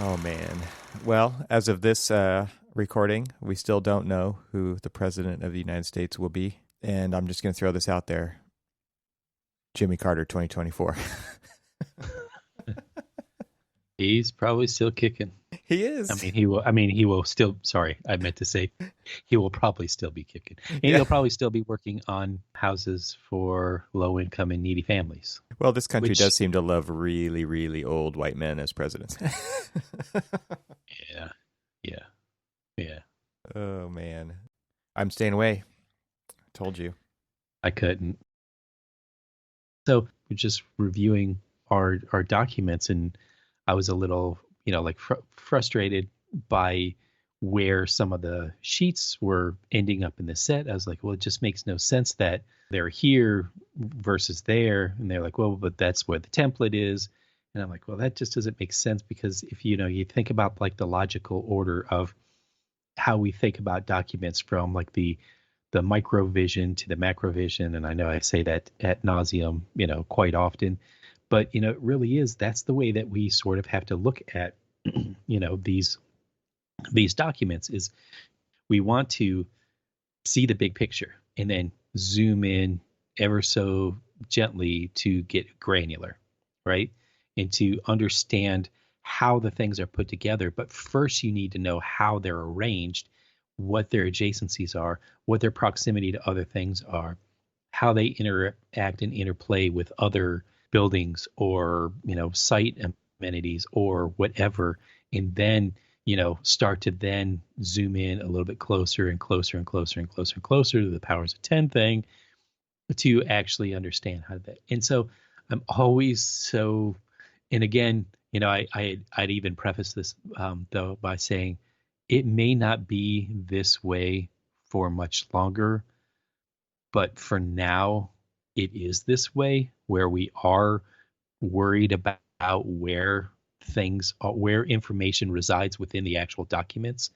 Oh, man. Well, as of this recording, we still don't know who the president of the United States will be. And I'm just going to throw this out there. Jimmy Carter 2024. He's probably still kicking. He is. He will still. Sorry, I meant to say, he will probably still be kicking, and Yeah. he'll probably still be working on houses for low-income and needy families. Well, this country Which, does seem to love really, really old white men as presidents. yeah, yeah, yeah. Oh, man. I'm staying away. Told you. I couldn't. So we're just reviewing our documents, and I was a little, frustrated by where some of the sheets were ending up in the set. I was like, well, it just makes no sense that they're here versus there. And they're like, well, but that's where the template is. And I'm like, well, that just doesn't make sense, because if you think about like the logical order of how we think about documents from like the micro vision to the macro vision, and I know I say that ad nauseum, quite often, but it really is, that's the way that we sort of have to look at these documents. Is we want to see the big picture and then zoom in ever so gently to get granular, right? And to understand how the things are put together. But first you need to know how they're arranged, what their adjacencies are, what their proximity to other things are, how they interact and interplay with other buildings or, site amenities or whatever. And then, start to then zoom in a little bit closer and closer and closer and closer and closer to the powers of 10 thing to actually understand how that. And so I'm always so, and again, I'd even preface this though by saying it may not be this way for much longer, but for now it is this way, where we are worried about where where information resides within the actual documents,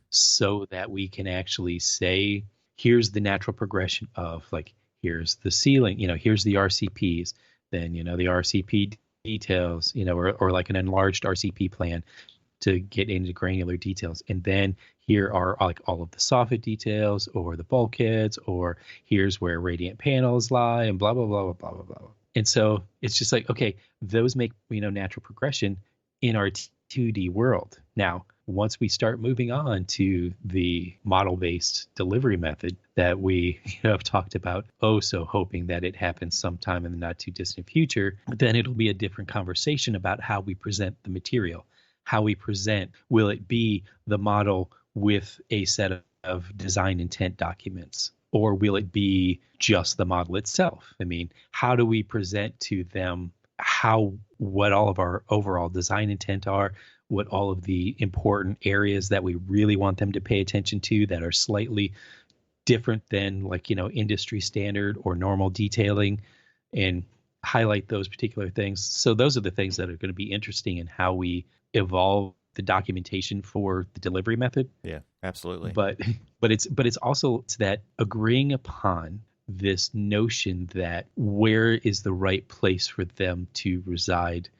so that we can actually say, here's the natural progression of, like, here's the ceiling, here's the RCPs, then, the RCP details, or like an enlarged RCP plan to get into granular details. And then here are like all of the soffit details or the bulkheads, or here's where radiant panels lie, and blah, blah, blah, blah, blah, blah, blah. And so it's just like, okay, those make, natural progression in our 2D world. Now, once we start moving on to the model-based delivery method that we have talked about, so hoping that it happens sometime in the not too distant future, then it'll be a different conversation about how we present the material, how we present. Will it be the model with a set of design intent documents, or will it be just the model itself? I mean, how do we present to them what all of our overall design intent are, what all of the important areas that we really want them to pay attention to that are slightly different than, like, industry standard or normal detailing, and highlight those particular things. So those are the things that are going to be interesting in how we evolve the documentation for the delivery method. Yeah, absolutely. But it's also that agreeing upon this notion that where is the right place for them to reside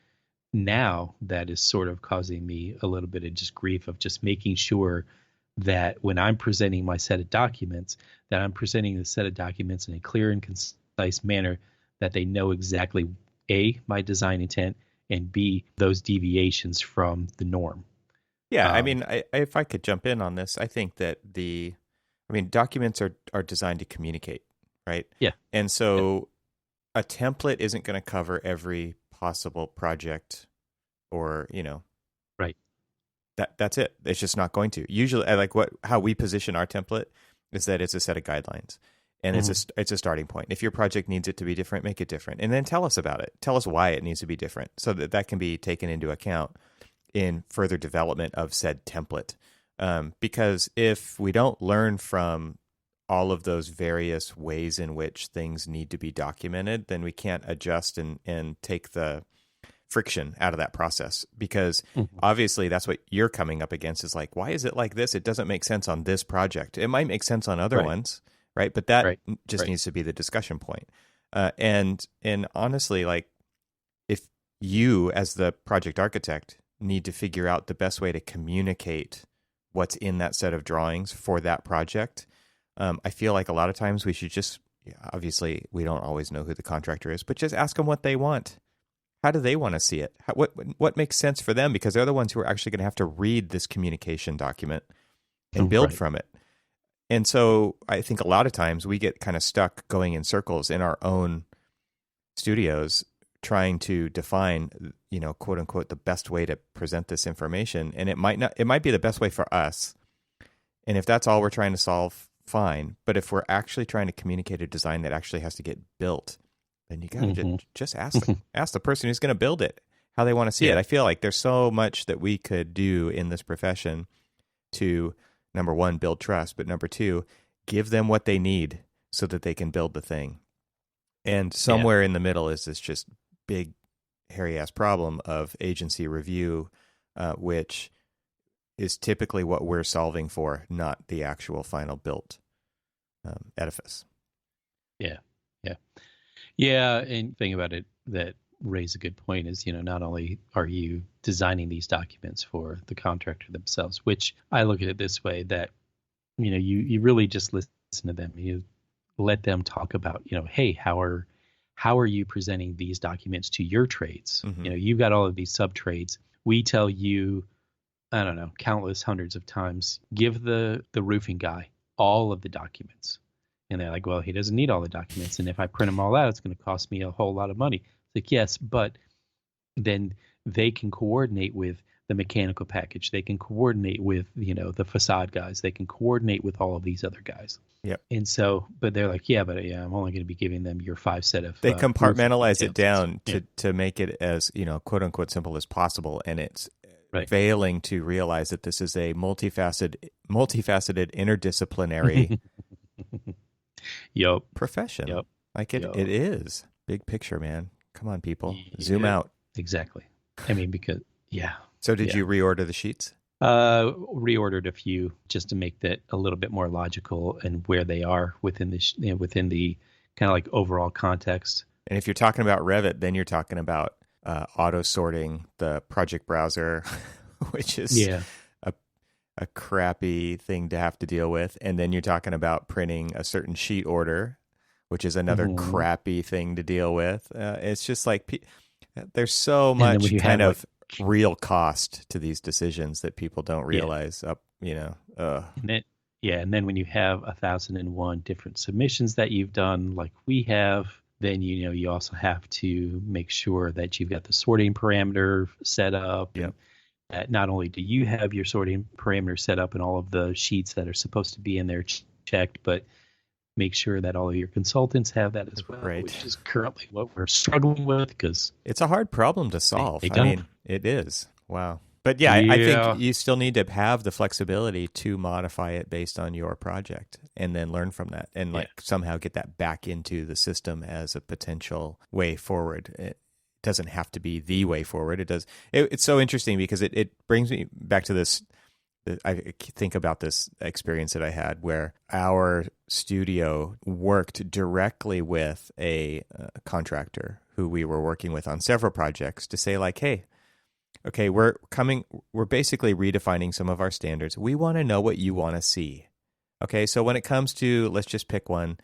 now, that is sort of causing me a little bit of just grief of just making sure that when I'm presenting my set of documents, that I'm presenting the set of documents in a clear and concise manner, that they know exactly A, my design intent, and B, those deviations from the norm. Yeah, if I could jump in on this, I think that documents are designed to communicate, right? Yeah. And so a template isn't going to cover every possible project, or, right. That's it. It's just not going to. Usually, how we position our template is that it's a set of guidelines, and it's a starting point. If your project needs it to be different, make it different, and then tell us about it. Tell us why it needs to be different, so that can be taken into account in further development of said template. Because if we don't learn from all of those various ways in which things need to be documented, then we can't adjust and take the friction out of that process. Because obviously that's what you're coming up against, is like, why is it like this? It doesn't make sense on this project. It might make sense on other ones, right? But that just needs to be the discussion point. And honestly, like, if you as the project architect need to figure out the best way to communicate what's in that set of drawings for that project. I feel like a lot of times we should just, obviously we don't always know who the contractor is, but just ask them what they want. How do they want to see it? What makes sense for them? Because they're the ones who are actually going to have to read this communication document and build from it. And so I think a lot of times we get kind of stuck going in circles in our own studios trying to define, quote unquote, the best way to present this information. And it might be the best way for us. And if that's all we're trying to solve, fine. But if we're actually trying to communicate a design that actually has to get built, then you got to just ask the person who's going to build it how they want to see it. I feel like there's so much that we could do in this profession to, number one, build trust, but number two, give them what they need so that they can build the thing. And somewhere in the middle is this just big, hairy-ass problem of agency review, which is typically what we're solving for, not the actual final built edifice. Yeah, and the thing about it that raised a good point is, not only are you designing these documents for the contractor themselves, which I look at it this way, that, you really just listen to them. You let them talk about, hey, how are you presenting these documents to your trades? You've got all of these sub trades. We tell you, I don't know, countless hundreds of times, give the roofing guy all of the documents. And they're like, well, he doesn't need all the documents. And if I print them all out, it's going to cost me a whole lot of money. It's like, yes, but then they can coordinate with the mechanical package. They can coordinate with, the facade guys. They can coordinate with all of these other guys. Yep. And so, but they're like, I'm only going to be giving them your 5 set of. They compartmentalize it down to make it as, quote unquote, simple as possible. And it's failing to realize that this is a multifaceted, interdisciplinary profession. It is. Big picture, man. Come on, people. Zoom out. Exactly. I mean, because, So did you reorder the sheets? Reordered a few just to make that a little bit more logical and where they are within the within the kind of like overall context. And if you're talking about Revit, then you're talking about auto sorting the project browser, which is a crappy thing to have to deal with. And then you're talking about printing a certain sheet order, which is another crappy thing to deal with. It's just like there's so much kind of real cost to these decisions that people don't realize. And then when you have 1,001 different submissions that you've done, like we have, then you also have to make sure that you've got the sorting parameter set up. Yep. That not only do you have your sorting parameter set up and all of the sheets that are supposed to be in there checked, but make sure that all of your consultants have that as well, which is currently what we're struggling with because it's a hard problem to solve. I mean, it is. Wow. But I think you still need to have the flexibility to modify it based on your project and then learn from that and somehow get that back into the system as a potential way forward. It doesn't have to be the way forward. It does. It's so interesting because it brings me back to this. I think about this experience that I had where our studio worked directly with a contractor who we were working with on several projects to say like, hey, okay, we're basically redefining some of our standards. We want to know what you want to see. Okay, so when it comes to, let's just pick one,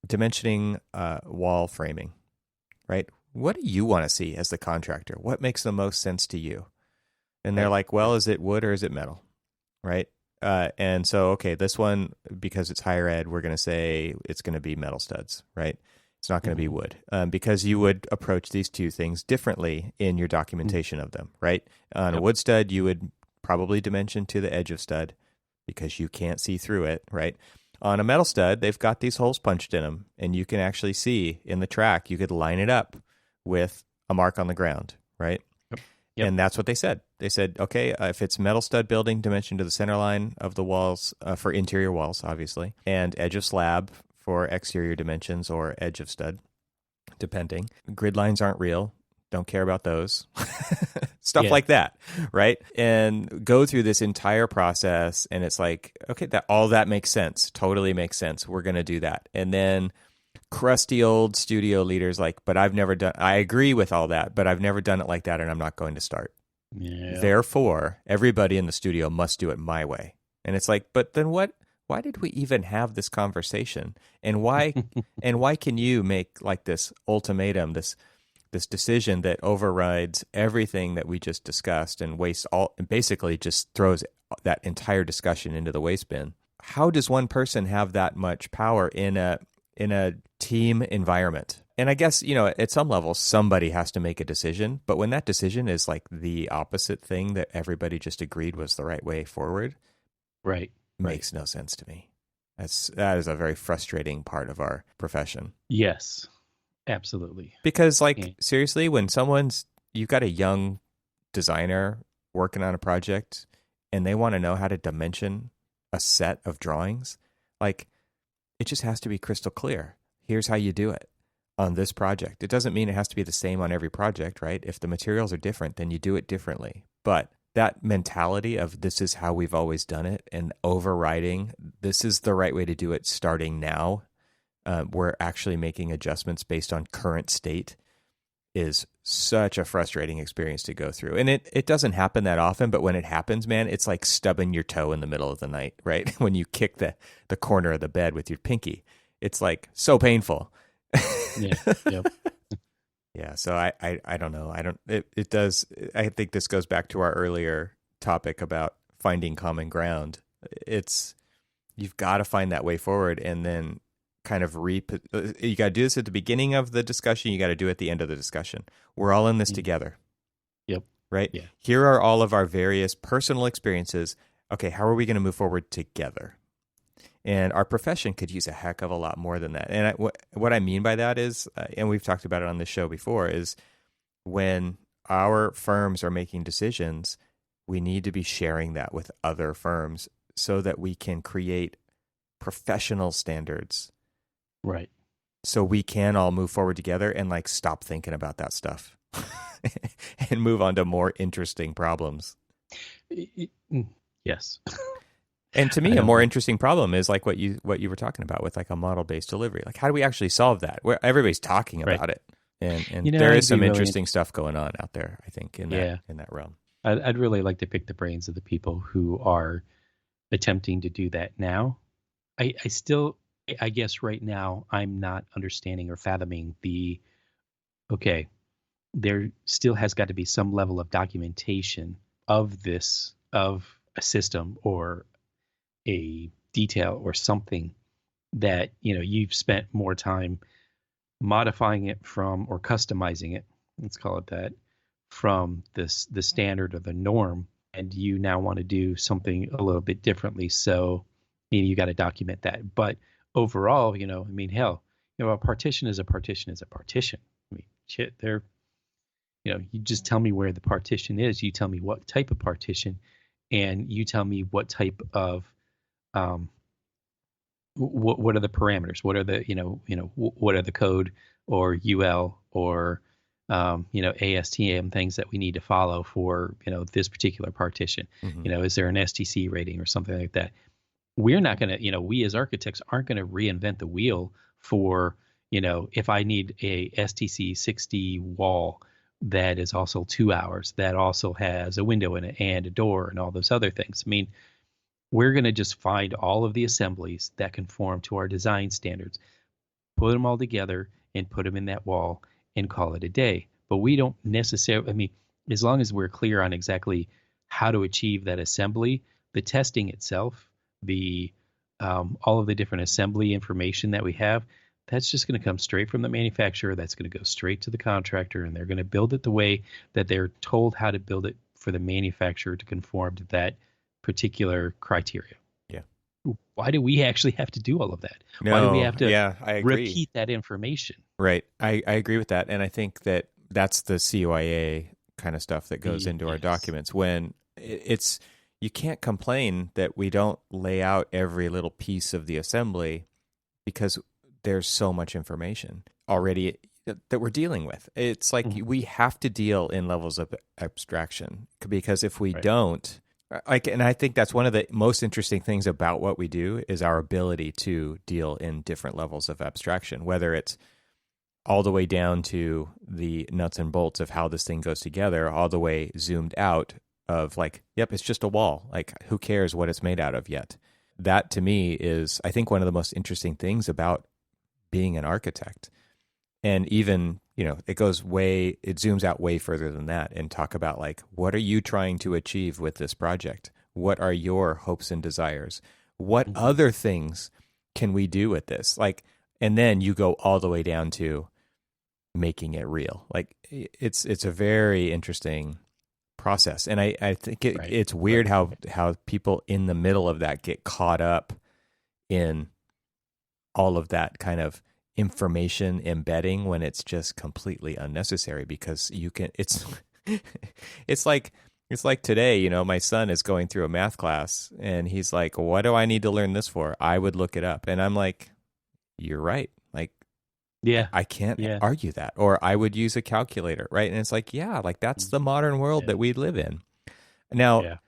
dimensioning wall framing, right? What do you want to see as the contractor? What makes the most sense to you? And they're like, well, is it wood or is it metal? Right. And so, okay, this one, because it's higher ed, we're going to say it's going to be metal studs, right? It's not going to be wood because you would approach these two things differently in your documentation of them, right? On a wood stud, you would probably dimension to the edge of stud because you can't see through it, right? On a metal stud, they've got these holes punched in them, and you can actually see in the track, you could line it up with a mark on the ground, right? Yep. And that's what they said. They said, okay, if it's metal stud building, dimension to the center line of the walls for interior walls, obviously, and edge of slab for exterior dimensions or edge of stud, depending. Grid lines aren't real. Don't care about those. Stuff like that, right? And go through this entire process, and it's like, okay, all that makes sense. Totally makes sense. We're going to do that. And then crusty old studio leaders like, but I agree with all that, but I've never done it like that, and I'm not going to start. Yeah. Therefore, everybody in the studio must do it my way. And it's like, but then what? Why did we even have this conversation? And why? And why can you make like this ultimatum, this decision that overrides everything that we just discussed and basically just throws that entire discussion into the waste bin? How does one person have that much power in a team environment? And I guess, at some level, somebody has to make a decision. But when that decision is like the opposite thing that everybody just agreed was the right way forward, right, makes no sense to me. That is a very frustrating part of our profession. Yes, absolutely. Because seriously, when you've got a young designer working on a project and they want to know how to dimension a set of drawings, it just has to be crystal clear. Here's how you do it on this project. It doesn't mean it has to be the same on every project, right? If the materials are different, then you do it differently. But that mentality of this is how we've always done it and overriding this is the right way to do it starting now, we're actually making adjustments based on current state, is such a frustrating experience to go through. And it doesn't happen that often, but when it happens, man, it's like stubbing your toe in the middle of the night, right? When you kick the corner of the bed with your pinky. It's like so painful. Yeah. Yep. Yeah. So I don't know. It does. I think this goes back to our earlier topic about finding common ground. You've got to find that way forward, and then kind of you got to do this at the beginning of the discussion. You got to do it at the end of the discussion. We're all in this together. Yep. Right. Yeah. Here are all of our various personal experiences. Okay. How are we going to move forward together? And our profession could use a heck of a lot more than that. And what I mean by that is, and we've talked about it on this show before, is when our firms are making decisions, we need to be sharing that with other firms so that we can create professional standards. Right. So we can all move forward together and stop thinking about that stuff and move on to more interesting problems. Yes. And to me, a more interesting problem is what you were talking about with a model-based delivery. How do we actually solve that? Where everybody's talking about it, and there is some interesting stuff going on out there, I think, in that realm. I'd really like to pick the brains of the people who are attempting to do that now. I guess right now I'm not understanding or fathoming there still has got to be some level of documentation of a system or a detail or something that you've spent more time modifying it from, or customizing it, let's call it that, from the standard or the norm, and you now want to do something a little bit differently. So you got to document that. But overall, hell, a partition is a partition is a partition. Shit, you just tell me where the partition is. You tell me what type of partition, and you tell me what type of what are the parameters? What are the what are the code or UL or ASTM things that we need to follow for this particular partition? Mm-hmm. Is there an STC rating or something like that? We're not going to, we as architects aren't going to reinvent the wheel for if I need a STC 60 wall that is also 2 hours, that also has a window in it and a door and all those other things. We're going to just find all of the assemblies that conform to our design standards, put them all together and put them in that wall and call it a day. But we don't necessarily, as long as we're clear on exactly how to achieve that assembly, the testing itself, the all of the different assembly information that we have, that's just going to come straight from the manufacturer. That's going to go straight to the contractor, and they're going to build it the way that they're told how to build it for the manufacturer to conform to that particular criteria. Yeah. Why do we actually have to do all of that? No, why do we have to I agree. repeat that information? Right. I agree with that. And I think that's the CYA kind of stuff that goes into our documents when it's, you can't complain that we don't lay out every little piece of the assembly because there's so much information already that we're dealing with. It's like we have to deal in levels of abstraction because if we don't, and I think that's one of the most interesting things about what we do is our ability to deal in different levels of abstraction, whether it's all the way down to the nuts and bolts of how this thing goes together, all the way zoomed out of like, yep, it's just a wall. Like, who cares what it's made out of yet? That to me is, I think, one of the most interesting things about being an architect. And even, it zooms out way further than that and talk about like, what are you trying to achieve with this project? What are your hopes and desires? What other things can we do with this? Like, and then you go all the way down to making it real. Like, it's a very interesting process. And I think it's weird how people in the middle of that get caught up in all of that kind of information embedding when it's just completely unnecessary, because it's like today, my son is going through a math class and he's like, what do I need to learn this for? I would look it up. And I'm like, you're right. Like, yeah, I can't argue that. Or I would use a calculator, right? And it's like, yeah, like that's the modern world that we live in. Now,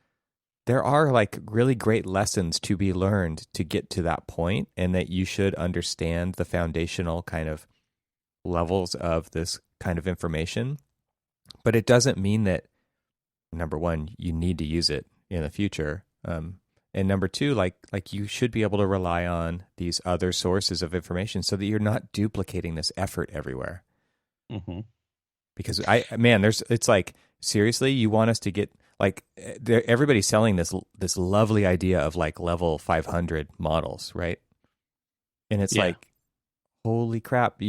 there are like really great lessons to be learned to get to that point, and that you should understand the foundational kind of levels of this kind of information. But it doesn't mean that, number one, you need to use it in the future. And number two, like you should be able to rely on these other sources of information so that you're not duplicating this effort everywhere. Mm-hmm. Because it's like, seriously, you want us to get like, everybody's selling this lovely idea of like level 500 models, right? And it's like, holy crap,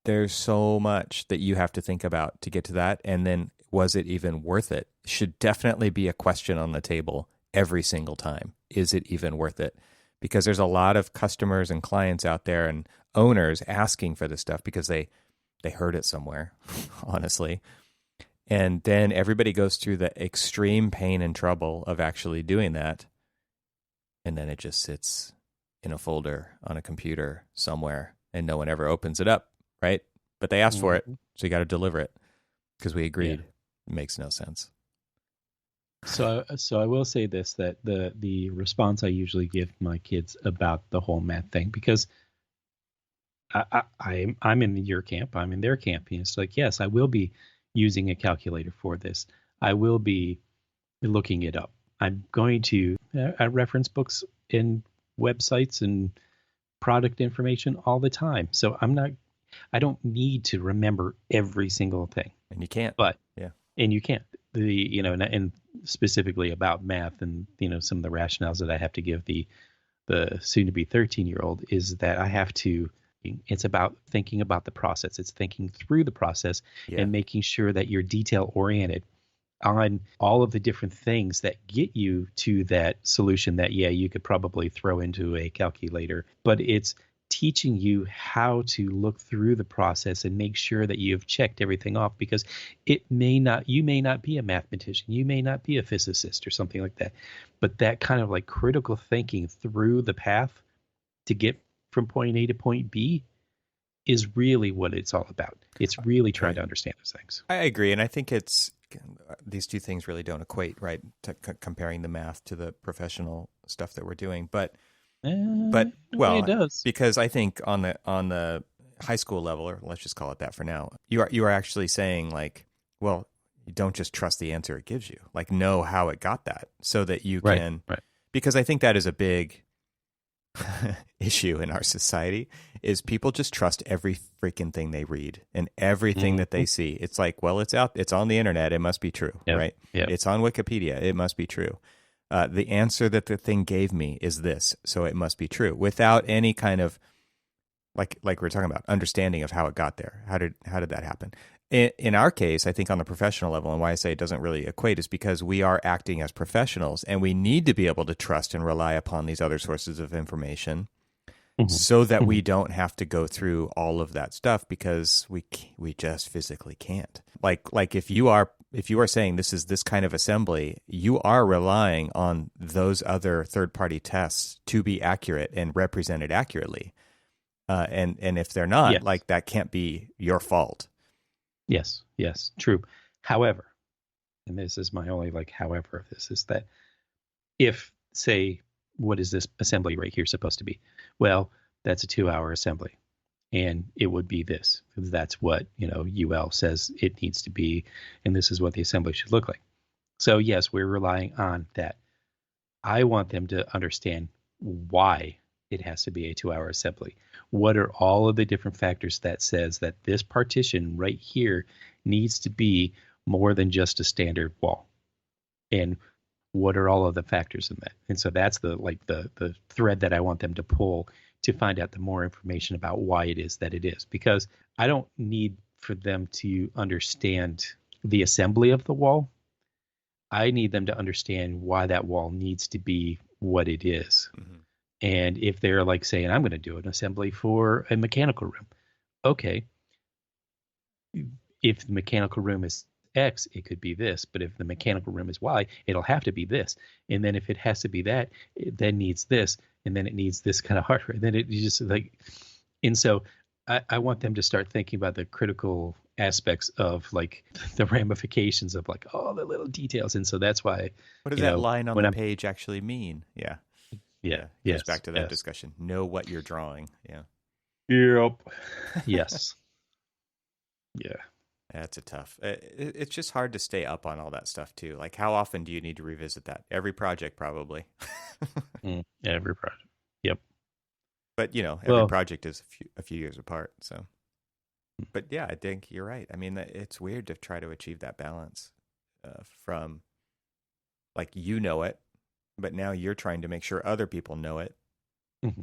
there's so much that you have to think about to get to that. And then, was it even worth it? Should definitely be a question on the table every single time. Is it even worth it? Because there's a lot of customers and clients out there and owners asking for this stuff because they heard it somewhere, honestly. And then everybody goes through the extreme pain and trouble of actually doing that. And then it just sits in a folder on a computer somewhere and no one ever opens it up, right? But they asked for it, so you got to deliver it because we agreed. Yeah. It makes no sense. So I will say this, that the response I usually give my kids about the whole math thing, because I'm in your camp, I'm in their camp. And it's like, yes, I will be using a calculator for this. I will be looking it up. I'm going to reference books and websites and product information all the time. So I don't need to remember every single thing. And you can't. But and you can't. And specifically about math and some of the rationales that I have to give the soon to be 13-year-old is that I have to. It's about thinking about the process. It's thinking through the process and making sure that you're detail oriented on all of the different things that get you to that solution that, you could probably throw into a calculator. But it's teaching you how to look through the process and make sure that you've checked everything off, because you may not be a mathematician, you may not be a physicist or something like that. But that kind of like critical thinking through the path to get from point A to point B is really what it's all about. It's really trying to understand those things. I agree. And I think these two things really don't equate, right? Comparing the math to the professional stuff that we're doing. But it does. Because I think on the high school level, or let's just call it that for now, you are actually saying like, well, you don't just trust the answer it gives you, like know how it got that so that you can, because I think that is a big issue in our society is people just trust every freaking thing they read and everything that they see. It's like, well, it's on the internet, it must be true, right? Yep. It's on Wikipedia, it must be true. The answer that the thing gave me is this, so it must be true, without any kind of like we're talking about understanding of how it got there. How did that happen? In our case, I think on the professional level, and why I say it doesn't really equate is because we are acting as professionals and we need to be able to trust and rely upon these other sources of information so that we don't have to go through all of that stuff because we just physically can't. Like if you are saying this is this kind of assembly, you are relying on those other third-party tests to be accurate and represented accurately. And if they're not, like that can't be your fault. Yes, true. However, and this is my only however of this, is that if, say, what is this assembly right here supposed to be? Well, that's a 2-hour assembly. and it would be this. That's what, UL says it needs to be, and this is what the assembly should look like. So yes, we're relying on that. I want them to understand why it has to be a 2-hour assembly. What are all of the different factors that says that this partition right here needs to be more than just a standard wall? And what are all of the factors in that? And so that's the thread that I want them to pull to find out the more information about why it is that it is. Because I don't need for them to understand the assembly of the wall. I need them to understand why that wall needs to be what it is. Mm-hmm. And if they're like saying, I'm going to do an assembly for a mechanical room. Okay. If the mechanical room is X, it could be this. But if the mechanical room is Y, it'll have to be this. And then if it has to be that, it then needs this. And then it needs this kind of hardware. And then it just like, and so I want them to start thinking about the critical aspects of like the ramifications of like all the little details. And so that's why. What does that line on the page actually mean? Yeah. Yeah. Goes back to that discussion. Know what you're drawing. Yeah. Yep. Yes. Yeah. That's a tough. It's just hard to stay up on all that stuff too. Like, how often do you need to revisit that? Every project, probably. Every project. Yep. But every project is a few years apart. So, but yeah, I think you're right. I mean, it's weird to try to achieve that balance from, like, it, but now you're trying to make sure other people know it. Mm-hmm.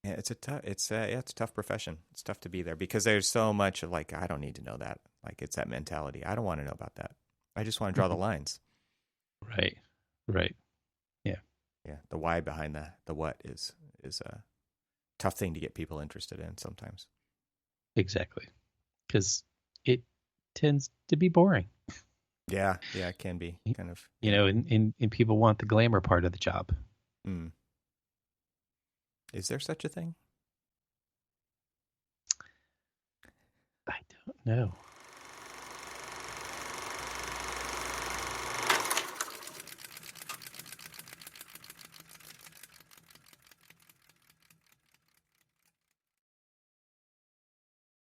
Yeah, it's a tough profession. It's tough to be there because there's so much of like, I don't need to know that. Like, it's that mentality. I don't want to know about that. I just want to draw the lines. Right. Yeah. Yeah. The why behind the what is a tough thing to get people interested in sometimes. Exactly. Because it tends to be boring. Yeah, it can be kind of. And people want the glamour part of the job. Mm. Is there such a thing? I don't know.